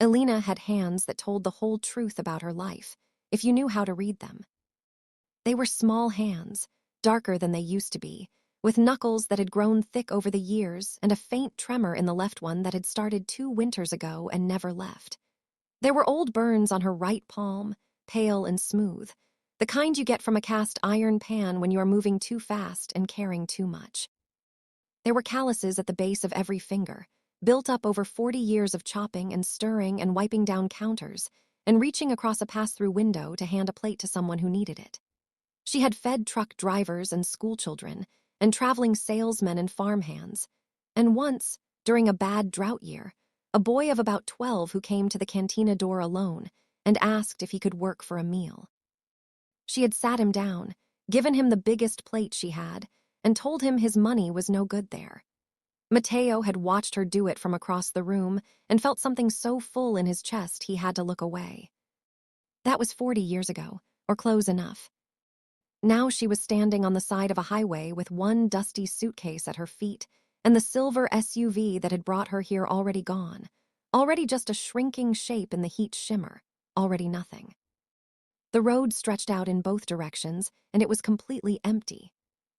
Elena had hands that told the whole truth about her life, if you knew how to read them. They were small hands, darker than they used to be, with knuckles that had grown thick over the years and a faint tremor in the left one that had started 2 winters ago and never left. There were old burns on her right palm, pale and smooth, the kind you get from a cast iron pan when you are moving too fast and carrying too much. There were calluses at the base of every finger, built up over 40 years of chopping and stirring and wiping down counters, and reaching across a pass-through window to hand a plate to someone who needed it. She had fed truck drivers and schoolchildren, and traveling salesmen and farmhands. And once, during a bad drought year, a boy of about 12 who came to the cantina door alone and asked if he could work for a meal. She had sat him down, given him the biggest plate she had, and told him his money was no good there. Mateo had watched her do it from across the room and felt something so full in his chest he had to look away. That was 40 years ago, or close enough. Now she was standing on the side of a highway with one dusty suitcase at her feet and the silver SUV that had brought her here already gone, already just a shrinking shape in the heat shimmer, already nothing. The road stretched out in both directions, and it was completely empty.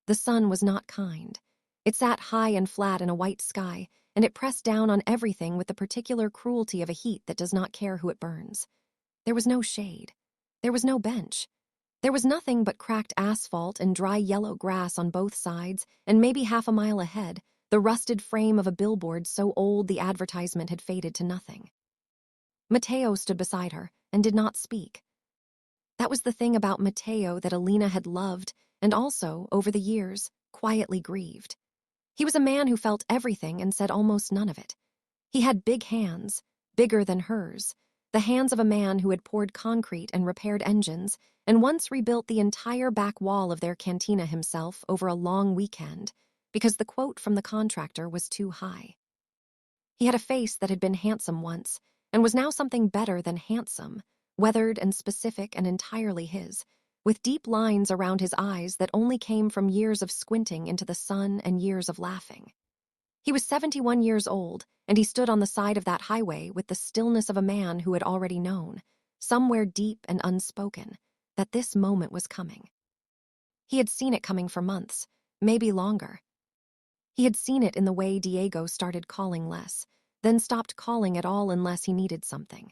The sun was not kind. It sat high and flat in a white sky, and it pressed down on everything with the particular cruelty of a heat that does not care who it burns. There was no shade. There was no bench. There was nothing but cracked asphalt and dry yellow grass on both sides, and maybe half a mile ahead, the rusted frame of a billboard so old the advertisement had faded to nothing. Mateo stood beside her and did not speak. That was the thing about Mateo that Elena had loved and also, over the years, quietly grieved. He was a man who felt everything and said almost none of it. He had big hands, bigger than hers, the hands of a man who had poured concrete and repaired engines and once rebuilt the entire back wall of their cantina himself over a long weekend because the quote from the contractor was too high. He had a face that had been handsome once and was now something better than handsome, weathered and specific and entirely his, with deep lines around his eyes that only came from years of squinting into the sun and years of laughing. He was 71 years old, and he stood on the side of that highway with the stillness of a man who had already known, somewhere deep and unspoken, that this moment was coming. He had seen it coming for months, maybe longer. He had seen it in the way Diego started calling less, then stopped calling at all unless he needed something.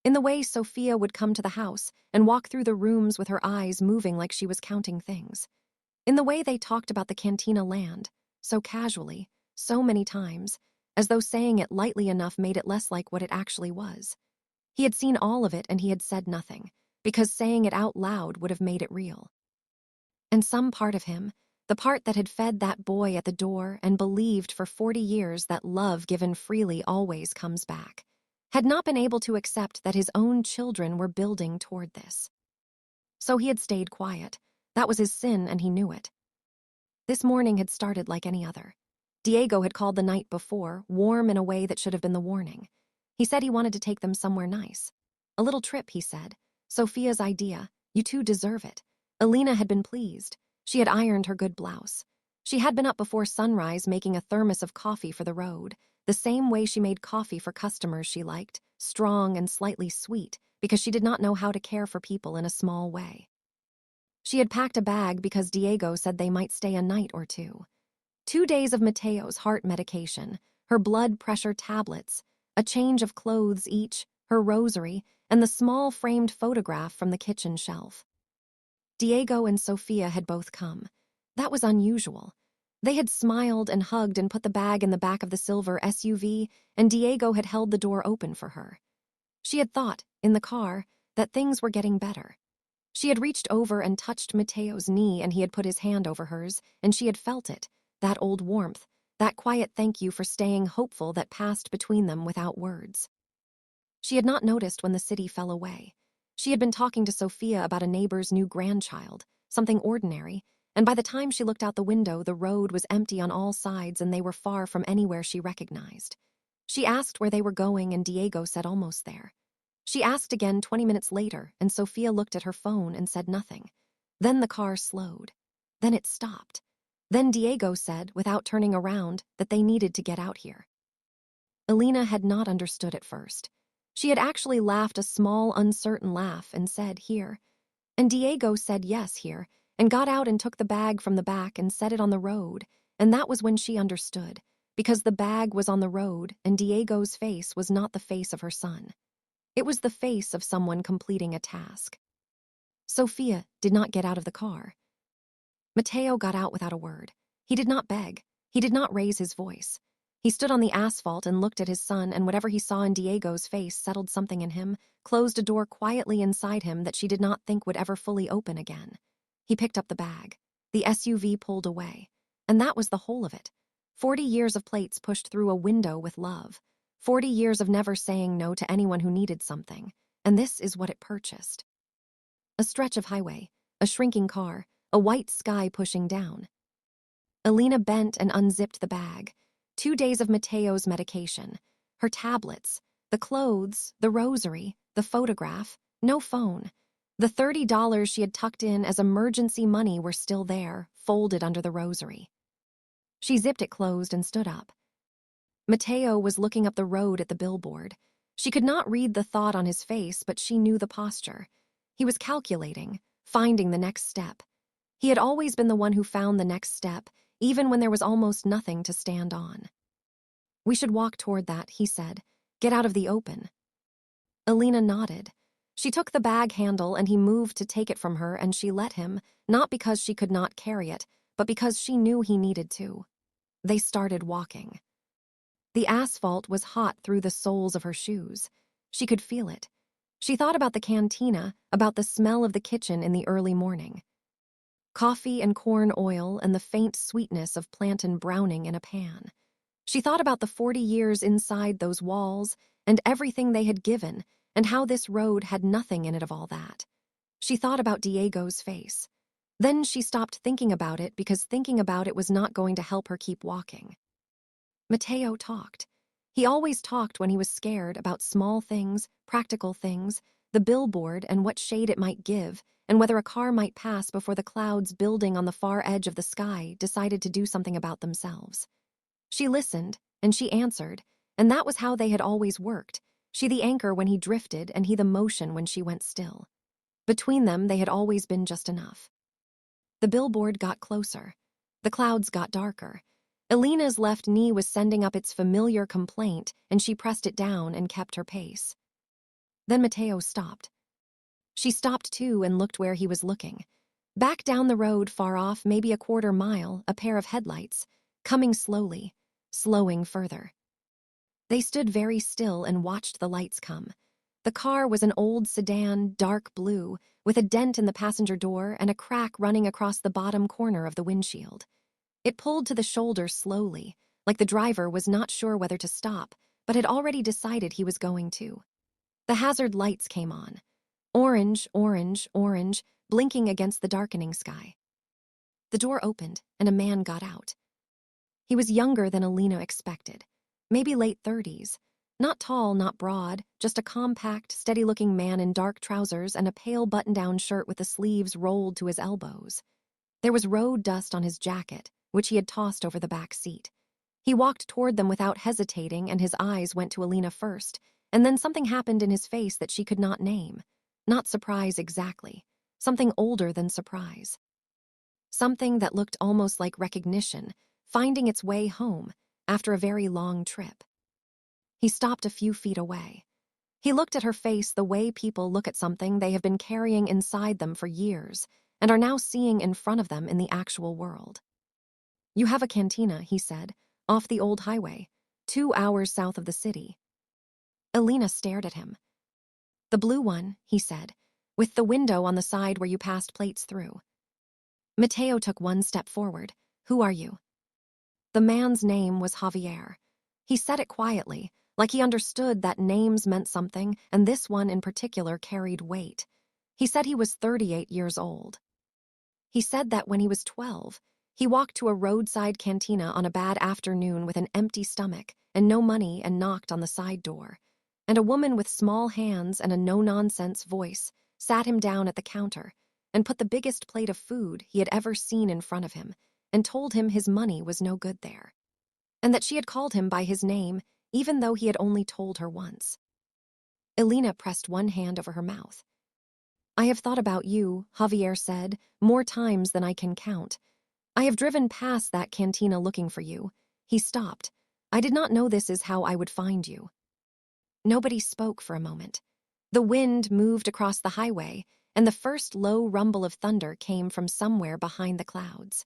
In the way Sophia would come to the house and walk through the rooms with her eyes moving like she was counting things. In the way they talked about the cantina land, so casually, so many times, as though saying it lightly enough made it less like what it actually was. He had seen all of it and he had said nothing, because saying it out loud would have made it real. And some part of him, the part that had fed that boy at the door and believed for 40 years that love given freely always comes back, had not been able to accept that his own children were building toward this. So he had stayed quiet. That was his sin, and he knew it. This morning had started like any other. Diego had called the night before, warm in a way that should have been the warning. He said he wanted to take them somewhere nice. A little trip, he said. Sophia's idea. You two deserve it. Elena had been pleased. She had ironed her good blouse. She had been up before sunrise making a thermos of coffee for the road, the same way she made coffee for customers she liked, strong and slightly sweet, because she did not know how to care for people in a small way. She had packed a bag because Diego said they might stay a night or two. 2 days of Mateo's heart medication, her blood pressure tablets, a change of clothes each, her rosary, and the small framed photograph from the kitchen shelf. Diego and Sophia had both come. That was unusual. They had smiled and hugged and put the bag in the back of the silver SUV, and Diego had held the door open for her. She had thought, in the car, that things were getting better. She had reached over and touched Mateo's knee, and he had put his hand over hers, and she had felt it, that old warmth, that quiet thank you for staying hopeful that passed between them without words. She had not noticed when the city fell away. She had been talking to Sophia about a neighbor's new grandchild, something ordinary, and by the time she looked out the window, the road was empty on all sides and they were far from anywhere she recognized. She asked where they were going, and Diego said almost there. She asked again 20 minutes later, and Sophia looked at her phone and said nothing. Then the car slowed. Then it stopped. Then Diego said, without turning around, that they needed to get out here. Elena had not understood at first. She had actually laughed a small, uncertain laugh and said, "Here." And Diego said yes, here, and got out and took the bag from the back and set it on the road, and that was when she understood, because the bag was on the road and Diego's face was not the face of her son. It was the face of someone completing a task. Sophia did not get out of the car. Mateo got out without a word. He did not beg. He did not raise his voice. He stood on the asphalt and looked at his son, and whatever he saw in Diego's face settled something in him, closed a door quietly inside him that she did not think would ever fully open again. He picked up the bag. The SUV pulled away. And that was the whole of it. 40 years of plates pushed through a window with love. 40 years of never saying no to anyone who needed something. And this is what it purchased. A stretch of highway, a shrinking car, a white sky pushing down. Alina bent and unzipped the bag. 2 days of Mateo's medication, her tablets, the clothes, the rosary, the photograph, no phone. The $30 she had tucked in as emergency money were still there, folded under the rosary. She zipped it closed and stood up. Mateo was looking up the road at the billboard. She could not read the thought on his face, but she knew the posture. He was calculating, finding the next step. He had always been the one who found the next step, even when there was almost nothing to stand on. "We should walk toward that," he said. "Get out of the open." Alina nodded. She took the bag handle and he moved to take it from her, and she let him, not because she could not carry it, but because she knew he needed to. They started walking. The asphalt was hot through the soles of her shoes. She could feel it. She thought about the cantina, about the smell of the kitchen in the early morning. Coffee and corn oil and the faint sweetness of plantain browning in a pan. She thought about the 40 years inside those walls and everything they had given and how this road had nothing in it of all that. She thought about Diego's face. Then she stopped thinking about it because thinking about it was not going to help her keep walking. Mateo talked. He always talked when he was scared about small things, practical things, the billboard and what shade it might give, and whether a car might pass before the clouds building on the far edge of the sky decided to do something about themselves. She listened, and she answered, and that was how they had always worked. She the anchor when he drifted, and he the motion when she went still. Between them, they had always been just enough. The billboard got closer. The clouds got darker. Alina's left knee was sending up its familiar complaint, and she pressed it down and kept her pace. Then Mateo stopped. She stopped too and looked where he was looking. Back down the road, far off, maybe a quarter mile, a pair of headlights, coming slowly, slowing further. They stood very still and watched the lights come. The car was an old sedan, dark blue, with a dent in the passenger door and a crack running across the bottom corner of the windshield. It pulled to the shoulder slowly, like the driver was not sure whether to stop, but had already decided he was going to. The hazard lights came on. Orange, orange, orange, blinking against the darkening sky. The door opened, and a man got out. He was younger than Alina expected, maybe late 30s. Not tall, not broad, just a compact, steady-looking man in dark trousers and a pale button-down shirt with the sleeves rolled to his elbows. There was road dust on his jacket, which he had tossed over the back seat. He walked toward them without hesitating, and his eyes went to Alina first, and then something happened in his face that she could not name. Not surprise exactly. Something older than surprise. Something that looked almost like recognition, finding its way home after a very long trip. He stopped a few feet away. He looked at her face the way people look at something they have been carrying inside them for years and are now seeing in front of them in the actual world. "You have a cantina," he said, "off the old highway, 2 hours south of the city." Alina stared at him. "The blue one," he said, "with the window on the side where you passed plates through." Mateo took one step forward. "Who are you?" The man's name was Javier. He said it quietly, like he understood that names meant something, and this one in particular carried weight. He said he was 38 years old. He said that when he was 12, he walked to a roadside cantina on a bad afternoon with an empty stomach and no money and knocked on the side door. And a woman with small hands and a no-nonsense voice sat him down at the counter and put the biggest plate of food he had ever seen in front of him and told him his money was no good there, and that she had called him by his name even though he had only told her once. Elena pressed one hand over her mouth. I have thought about you, Javier said, more times than I can count. I have driven past that cantina looking for you. He stopped. I did not know this is how I would find you. Nobody spoke for a moment. The wind moved across the highway, and the first low rumble of thunder came from somewhere behind the clouds.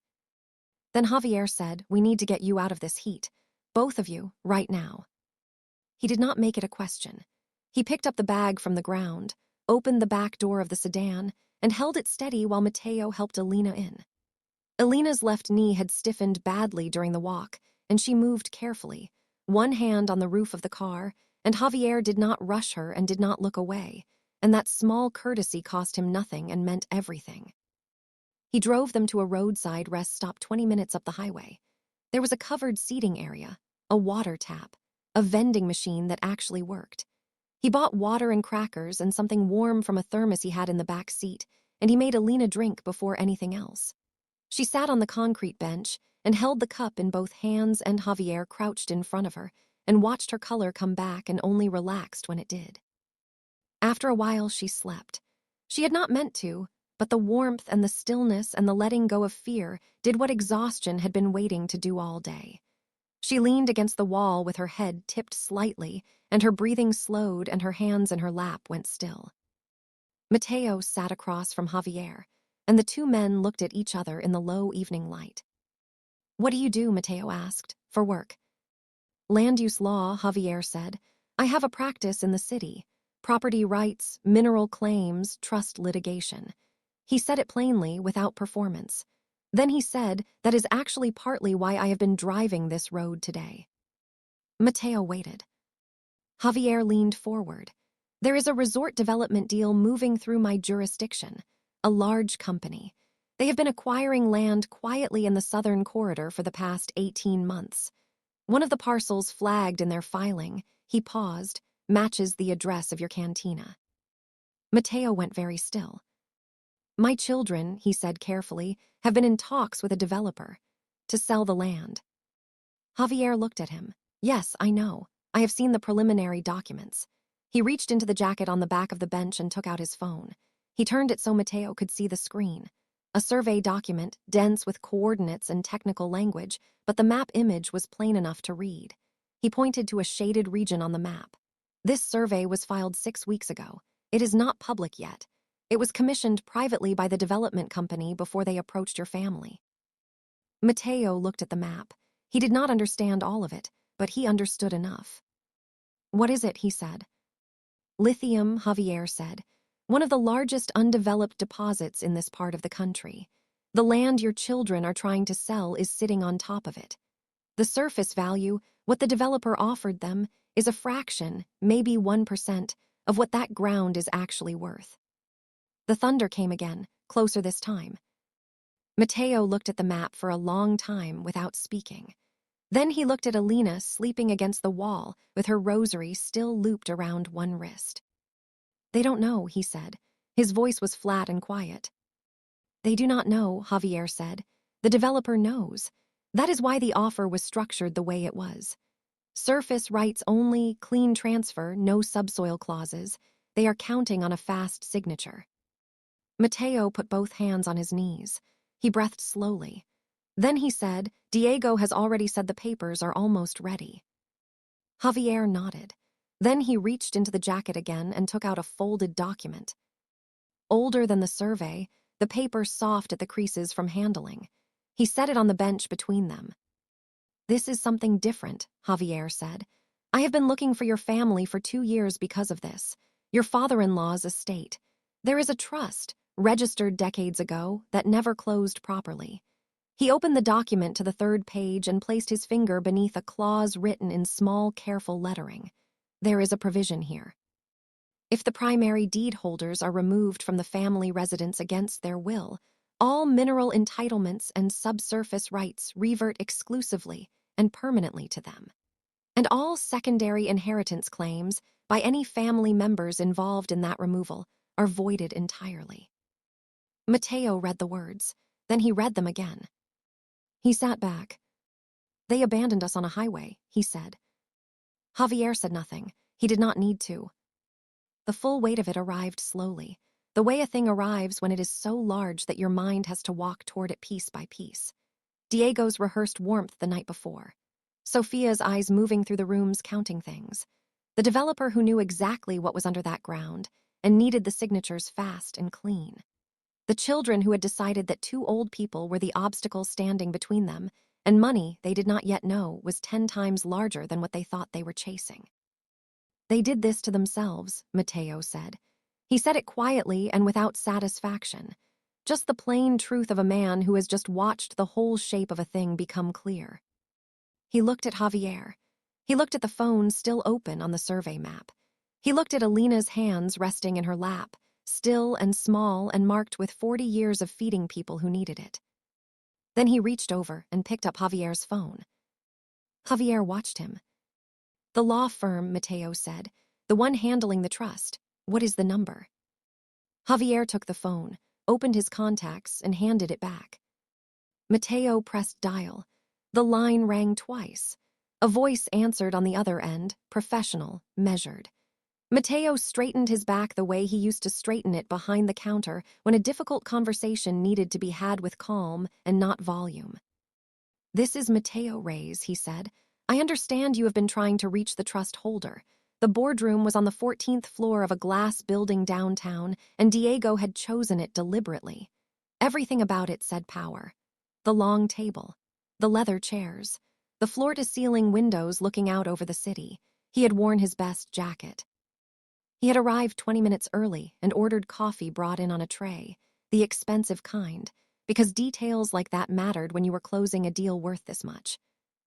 Then Javier said, we need to get you out of this heat. Both of you, right now. He did not make it a question. He picked up the bag from the ground, opened the back door of the sedan, and held it steady while Mateo helped Elena in. Elena's left knee had stiffened badly during the walk, and she moved carefully, one hand on the roof of the car, and Javier did not rush her and did not look away, and that small courtesy cost him nothing and meant everything. He drove them to a roadside rest stop 20 minutes up the highway. There was a covered seating area, a water tap, a vending machine that actually worked. He bought water and crackers and something warm from a thermos he had in the back seat, and he made Elena drink before anything else. She sat on the concrete bench and held the cup in both hands, and Javier crouched in front of her and watched her color come back and only relaxed when it did. After a while, she slept. She had not meant to, but the warmth and the stillness and the letting go of fear did what exhaustion had been waiting to do all day. She leaned against the wall with her head tipped slightly, and her breathing slowed and her hands in her lap went still. Mateo sat across from Javier, and the two men looked at each other in the low evening light. What do you do, Mateo asked, for work? Land use law, Javier said. I have a practice in the city. Property rights, mineral claims, trust litigation. He said it plainly, without performance. Then he said, that is actually partly why I have been driving this road today. Mateo waited. Javier leaned forward. There is a resort development deal moving through my jurisdiction, a large company. They have been acquiring land quietly in the southern corridor for the past 18 months. One of the parcels flagged in their filing, he paused, matches the address of your cantina. Mateo went very still. My children, he said carefully, have been in talks with a developer to sell the land. Javier looked at him. Yes, I know. I have seen the preliminary documents. He reached into the jacket on the back of the bench and took out his phone. He turned it so Mateo could see the screen. A survey document, dense with coordinates and technical language, but the map image was plain enough to read. He pointed to a shaded region on the map. This survey was filed 6 weeks ago. It is not public yet. It was commissioned privately by the development company before they approached your family. Mateo looked at the map. He did not understand all of it, but he understood enough. What is it, he said. Lithium, Javier said. One of the largest undeveloped deposits in this part of the country. The land your children are trying to sell is sitting on top of it. The surface value, what the developer offered them, is a fraction, maybe 1%, of what that ground is actually worth. The thunder came again, closer this time. Mateo looked at the map for a long time without speaking. Then he looked at Elena sleeping against the wall with her rosary still looped around one wrist. They don't know, he said. His voice was flat and quiet. They do not know, Javier said. The developer knows. That is why the offer was structured the way it was. Surface rights only, clean transfer, no subsoil clauses. They are counting on a fast signature. Mateo put both hands on his knees. He breathed slowly. Then he said, Diego has already said the papers are almost ready. Javier nodded. Then he reached into the jacket again and took out a folded document. Older than the survey, the paper soft at the creases from handling. He set it on the bench between them. This is something different, Javier said. I have been looking for your family for 2 years because of this. Your father-in-law's estate. There is a trust, registered decades ago, that never closed properly. He opened the document to the 3rd page and placed his finger beneath a clause written in small, careful lettering. There is a provision here. If the primary deed holders are removed from the family residence against their will, all mineral entitlements and subsurface rights revert exclusively and permanently to them. And all secondary inheritance claims by any family members involved in that removal are voided entirely. Mateo read the words. Then he read them again. He sat back. They abandoned us on a highway, he said. Javier said nothing. He did not need to. The full weight of it arrived slowly, the way a thing arrives when it is so large that your mind has to walk toward it piece by piece. Diego's rehearsed warmth the night before. Sophia's eyes moving through the rooms counting things. The developer who knew exactly what was under that ground and needed the signatures fast and clean. The children who had decided that two old people were the obstacle standing between them, and money they did not yet know was 10 times larger than what they thought they were chasing. They did this to themselves, Matteo said. He said it quietly and without satisfaction. Just the plain truth of a man who has just watched the whole shape of a thing become clear. He looked at Javier. He looked at the phone still open on the survey map. He looked at Alina's hands resting in her lap, still and small and marked with 40 years of feeding people who needed it. Then he reached over and picked up Javier's phone. Javier watched him. The law firm, Matteo said. The one handling the trust. What is the number? Javier took the phone, opened his contacts, and handed it back. Matteo pressed dial. The line rang twice. A voice answered on the other end, professional, measured. Matteo straightened his back the way he used to straighten it behind the counter when a difficult conversation needed to be had with calm and not volume. "This is Matteo Reyes," he said. "I understand you have been trying to reach the trust holder. The boardroom was on the 14th floor of a glass building downtown, and Diego had chosen it deliberately. Everything about it said power. The long table, the leather chairs, the floor-to-ceiling windows looking out over the city. He had worn his best jacket. He had arrived 20 minutes early and ordered coffee brought in on a tray, the expensive kind, because details like that mattered when you were closing a deal worth this much.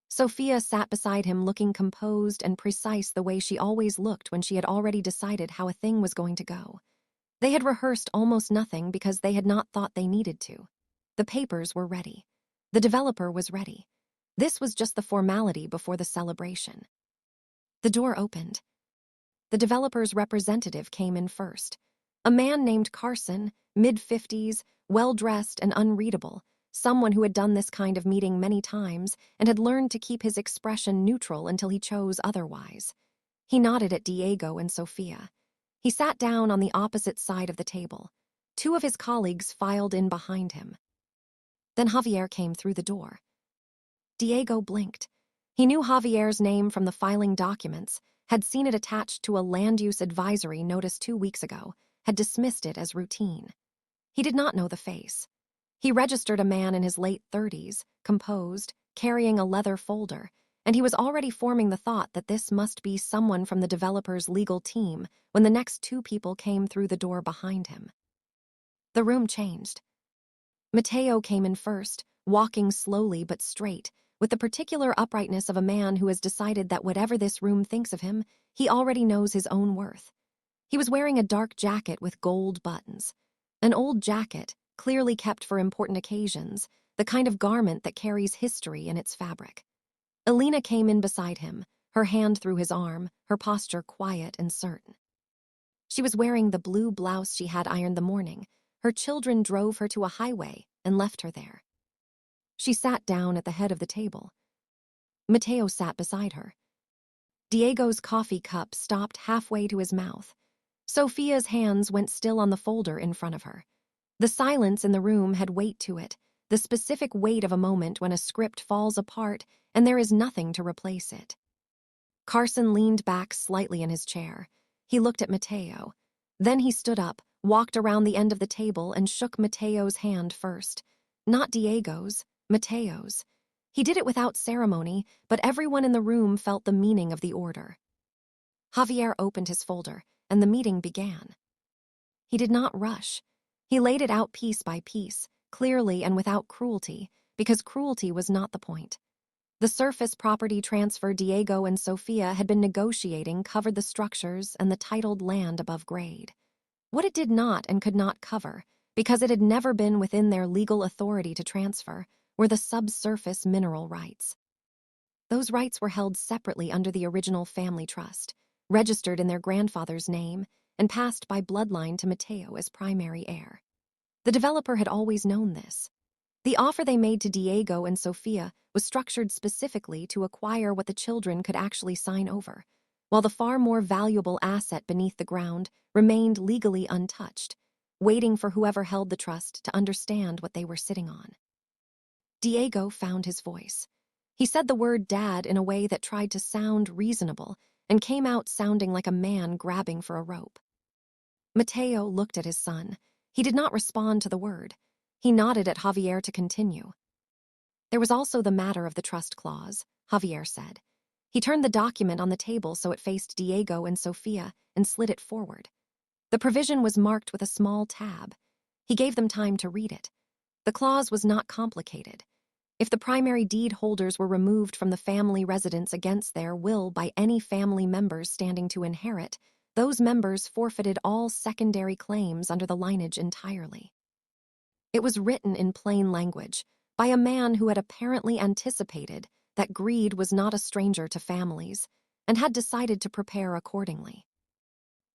Sophia sat beside him looking composed and precise the way she always looked when she had already decided how a thing was going to go. They had rehearsed almost nothing because they had not thought they needed to. The papers were ready. The developer was ready. This was just the formality before the celebration. The door opened. The developer's representative came in first. A man named Carson, mid-50s, well-dressed and unreadable, someone who had done this kind of meeting many times and had learned to keep his expression neutral until he chose otherwise. He nodded at Diego and Sofia. He sat down on the opposite side of the table. Two of his colleagues filed in behind him. Then Javier came through the door. Diego blinked. He knew Javier's name from the filing documents, had seen it attached to a land use advisory notice 2 weeks ago, had dismissed it as routine. He did not know the face. He registered a man in his late 30s, composed, carrying a leather folder, and he was already forming the thought that this must be someone from the developer's legal team when the next two people came through the door behind him. The room changed. Matteo came in first, walking slowly but straight, with the particular uprightness of a man who has decided that whatever this room thinks of him, he already knows his own worth. He was wearing a dark jacket with gold buttons. An old jacket, clearly kept for important occasions, the kind of garment that carries history in its fabric. Alina came in beside him, her hand through his arm, her posture quiet and certain. She was wearing the blue blouse she had ironed the morning. Her children drove her to a highway and left her there. She sat down at the head of the table. Matteo sat beside her. Diego's coffee cup stopped halfway to his mouth. Sophia's hands went still on the folder in front of her. The silence in the room had weight to it, the specific weight of a moment when a script falls apart and there is nothing to replace it. Carson leaned back slightly in his chair. He looked at Matteo. Then he stood up, walked around the end of the table and shook Matteo's hand first. Not Diego's, Matteo's. He did it without ceremony, but everyone in the room felt the meaning of the order. Javier opened his folder, and the meeting began. He did not rush. He laid it out piece by piece, clearly and without cruelty, because cruelty was not the point. The surface property transfer Diego and Sofia had been negotiating covered the structures and the titled land above grade. What it did not and could not cover, because it had never been within their legal authority to transfer, were the subsurface mineral rights. Those rights were held separately under the original family trust, registered in their grandfather's name, and passed by bloodline to Matteo as primary heir. The developer had always known this. The offer they made to Diego and Sofia was structured specifically to acquire what the children could actually sign over. while the far more valuable asset beneath the ground remained legally untouched, waiting for whoever held the trust to understand what they were sitting on. Diego found his voice. He said the word "dad" in a way that tried to sound reasonable and came out sounding like a man grabbing for a rope. Mateo looked at his son. He did not respond to the word. He nodded at Javier to continue. There was also the matter of the trust clause, Javier said. He turned the document on the table so it faced Diego and Sofia and slid it forward. The provision was marked with a small tab. He gave them time to read it. The clause was not complicated. If the primary deed holders were removed from the family residence against their will by any family members standing to inherit, those members forfeited all secondary claims under the lineage entirely. It was written in plain language by a man who had apparently anticipated that greed was not a stranger to families and had decided to prepare accordingly.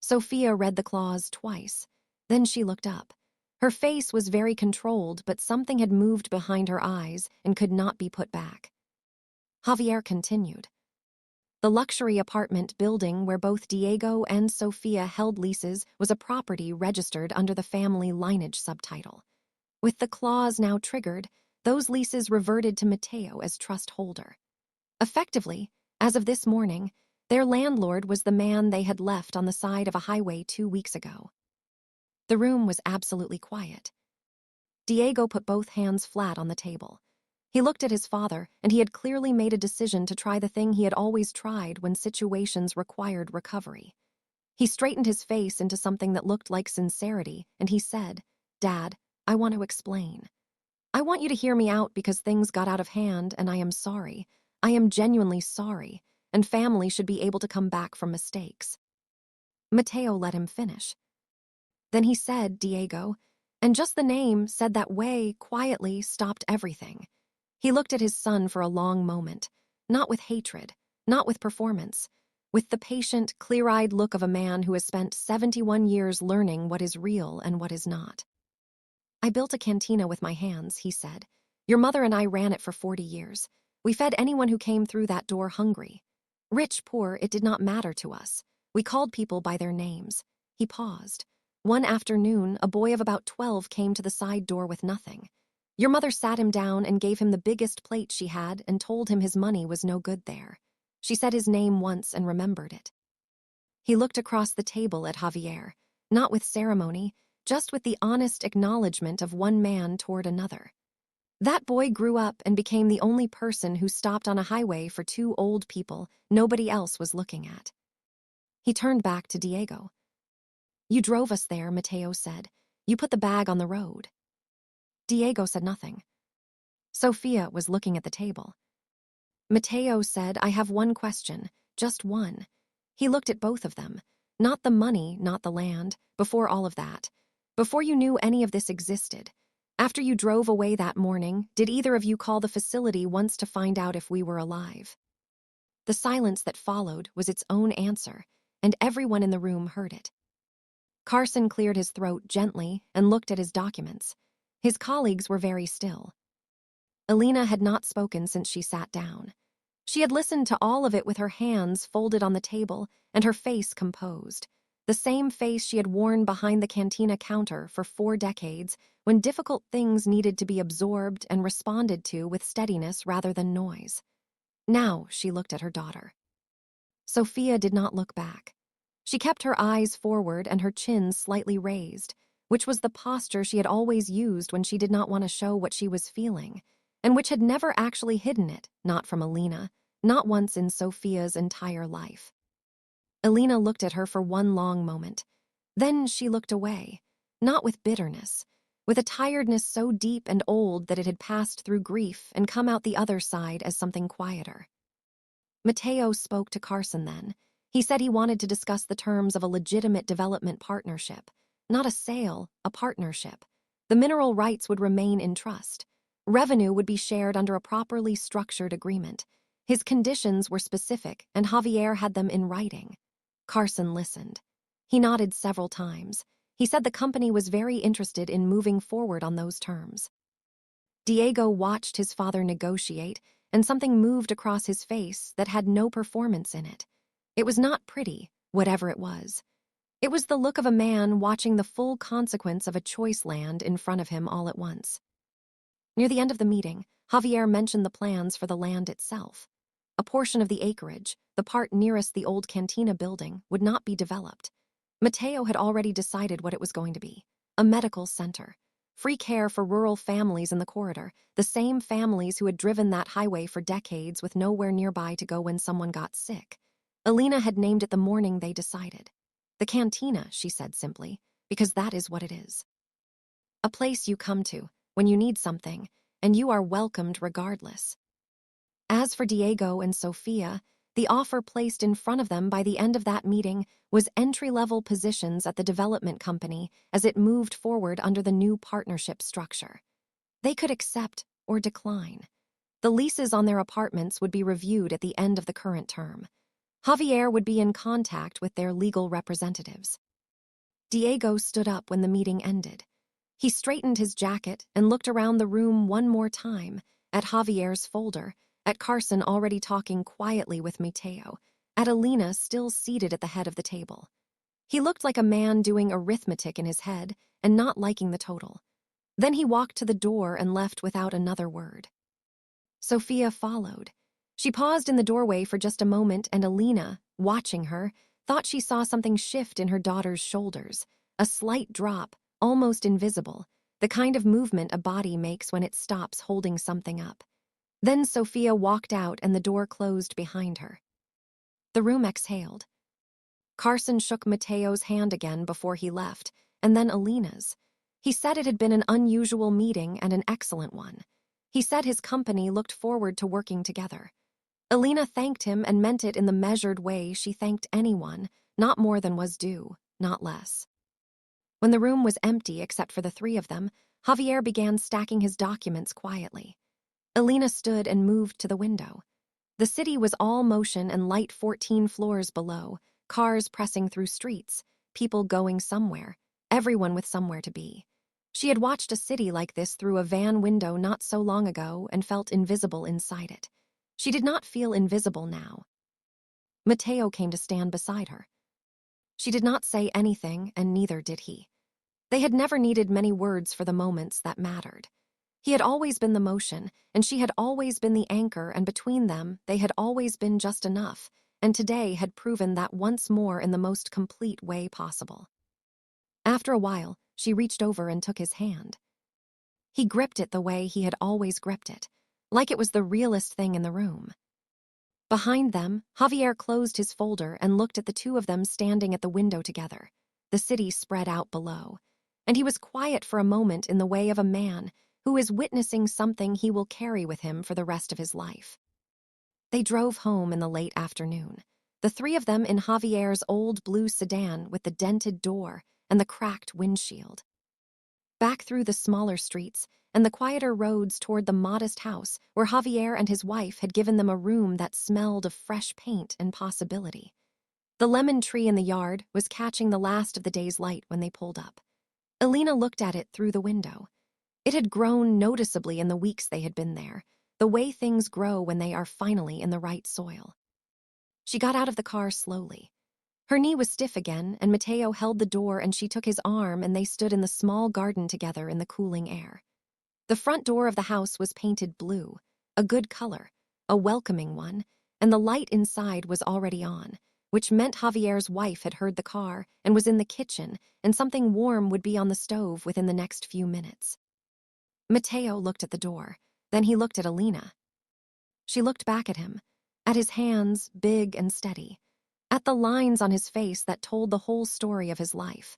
Sophia read the clause twice. Then she looked up. Her face was very controlled, but something had moved behind her eyes and could not be put back. Javier continued. The luxury apartment building where both Diego and Sophia held leases was a property registered under the family lineage subtitle. With the clause now triggered, those leases reverted to Mateo as trust holder. Effectively, as of this morning, their landlord was the man they had left on the side of a highway 2 weeks ago. The room was absolutely quiet. Diego put both hands flat on the table. He looked at his father, and he had clearly made a decision to try the thing he had always tried when situations required recovery. He straightened his face into something that looked like sincerity, and he said, "Dad, I want to explain. I want you to hear me out because things got out of hand, and I am sorry. I am genuinely sorry, and family should be able to come back from mistakes." Mateo let him finish. Then he said, "Diego," and just the name, said that way, quietly, stopped everything. He looked at his son for a long moment, not with hatred, not with performance, with the patient, clear-eyed look of a man who has spent 71 years learning what is real and what is not. "I built a cantina with my hands," he said. "Your mother and I ran it for 40 years. We fed anyone who came through that door hungry. Rich, poor, it did not matter to us. We called people by their names." He paused. "One afternoon, a boy of about 12 came to the side door with nothing. Your mother sat him down and gave him the biggest plate she had and told him his money was no good there. She said his name once and remembered it." He looked across the table at Javier, not with ceremony, just with the honest acknowledgement of one man toward another. That boy grew up and became the only person who stopped on a highway for 2 old people nobody else was looking at. He turned back to Diego. "You drove us there," Mateo said. "You put the bag on the road." Diego said nothing. Sophia was looking at the table. Mateo said, "I have one question, just one." He looked at both of them. "Not the money, not the land, before all of that. Before you knew any of this existed. After you drove away that morning, did either of you call the facility once to find out if we were alive?" The silence that followed was its own answer, and everyone in the room heard it. Carson cleared his throat gently and looked at his documents. His colleagues were very still. Elena had not spoken since she sat down. She had listened to all of it with her hands folded on the table and her face composed, the same face she had worn behind the cantina counter for 4 decades when difficult things needed to be absorbed and responded to with steadiness rather than noise. Now she looked at her daughter. Sophia did not look back. She kept her eyes forward and her chin slightly raised, which was the posture she had always used when she did not want to show what she was feeling, and which had never actually hidden it, not from Elena, not once in Sophia's entire life. Elena looked at her for one long moment. Then she looked away, not with bitterness, with a tiredness so deep and old that it had passed through grief and come out the other side as something quieter. Mateo spoke to Carson then. He said he wanted to discuss the terms of a legitimate development partnership. Not a sale, a partnership. The mineral rights would remain in trust. Revenue would be shared under a properly structured agreement. His conditions were specific, and Javier had them in writing. Carson listened. He nodded several times. He said the company was very interested in moving forward on those terms. Diego watched his father negotiate, and something moved across his face that had no performance in it. It was not pretty, whatever it was. It was the look of a man watching the full consequence of a choice land in front of him all at once. Near the end of the meeting, Javier mentioned the plans for the land itself. A portion of the acreage, the part nearest the old cantina building, would not be developed. Mateo had already decided what it was going to be: a medical center. Free care for rural families in the corridor, the same families who had driven that highway for decades with nowhere nearby to go when someone got sick. Alina had named it the morning they decided. The cantina, she said simply, because that is what it is. A place you come to when you need something, and you are welcomed regardless. As for Diego and Sofia, the offer placed in front of them by the end of that meeting was entry-level positions at the development company as it moved forward under the new partnership structure. They could accept or decline. The leases on their apartments would be reviewed at the end of the current term. Javier would be in contact with their legal representatives. Diego stood up when the meeting ended. He straightened his jacket and looked around the room one more time, at Javier's folder, at Carson already talking quietly with Mateo, at Alina still seated at the head of the table. He looked like a man doing arithmetic in his head and not liking the total. Then he walked to the door and left without another word. Sofia followed. She paused in the doorway for just a moment, and Alina, watching her, thought she saw something shift in her daughter's shoulders, a slight drop, almost invisible, the kind of movement a body makes when it stops holding something up. Then Sofia walked out and the door closed behind her. The room exhaled. Carson shook Mateo's hand again before he left, and then Alina's. He said it had been an unusual meeting and an excellent one. He said his company looked forward to working together. Alina thanked him and meant it in the measured way she thanked anyone, not more than was due, not less. When the room was empty except for the three of them, Javier began stacking his documents quietly. Alina stood and moved to the window. The city was all motion and light 14 floors below, cars pressing through streets, people going somewhere, everyone with somewhere to be. She had watched a city like this through a van window not so long ago and felt invisible inside it. She did not feel invisible now. Mateo came to stand beside her. She did not say anything, and neither did he. They had never needed many words for the moments that mattered. He had always been the motion, and she had always been the anchor, and between them, they had always been just enough, and today had proven that once more in the most complete way possible. After a while, she reached over and took his hand. He gripped it the way he had always gripped it, like it was the realest thing in the room. Behind them, Javier closed his folder and looked at the two of them standing at the window together, the city spread out below, and he was quiet for a moment in the way of a man who is witnessing something he will carry with him for the rest of his life. They drove home in the late afternoon, the three of them in Javier's old blue sedan with the dented door and the cracked windshield. Back through the smaller streets and the quieter roads toward the modest house where Javier and his wife had given them a room that smelled of fresh paint and possibility. The lemon tree in the yard was catching the last of the day's light when they pulled up. Alina looked at it through the window. It had grown noticeably in the weeks they had been there, the way things grow when they are finally in the right soil. She got out of the car slowly. Her knee was stiff again, and Mateo held the door and she took his arm and they stood in the small garden together in the cooling air. The front door of the house was painted blue, a good color, a welcoming one, and the light inside was already on, which meant Javier's wife had heard the car and was in the kitchen, and something warm would be on the stove within the next few minutes. Mateo looked at the door, then he looked at Alina. She looked back at him, at his hands, big and steady, at the lines on his face that told the whole story of his life,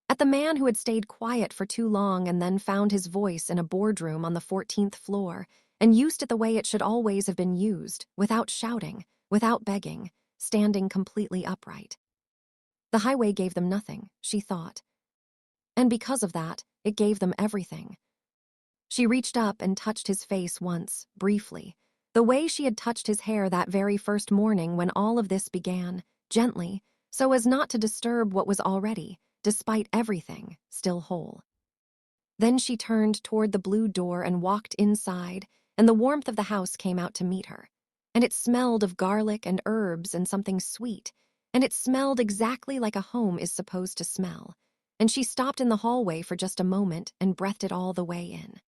at the man who had stayed quiet for too long and then found his voice in a boardroom on the 14th floor and used it the way it should always have been used, without shouting, without begging, standing completely upright. The highway gave them nothing, she thought. And because of that, it gave them everything. She reached up and touched his face once, briefly, the way she had touched his hair that very first morning when all of this began, gently, so as not to disturb what was already, despite everything, still whole. Then she turned toward the blue door and walked inside, and the warmth of the house came out to meet her. and it smelled of garlic and herbs and something sweet, and it smelled exactly like a home is supposed to smell. And she stopped in the hallway for just a moment and breathed it all the way in.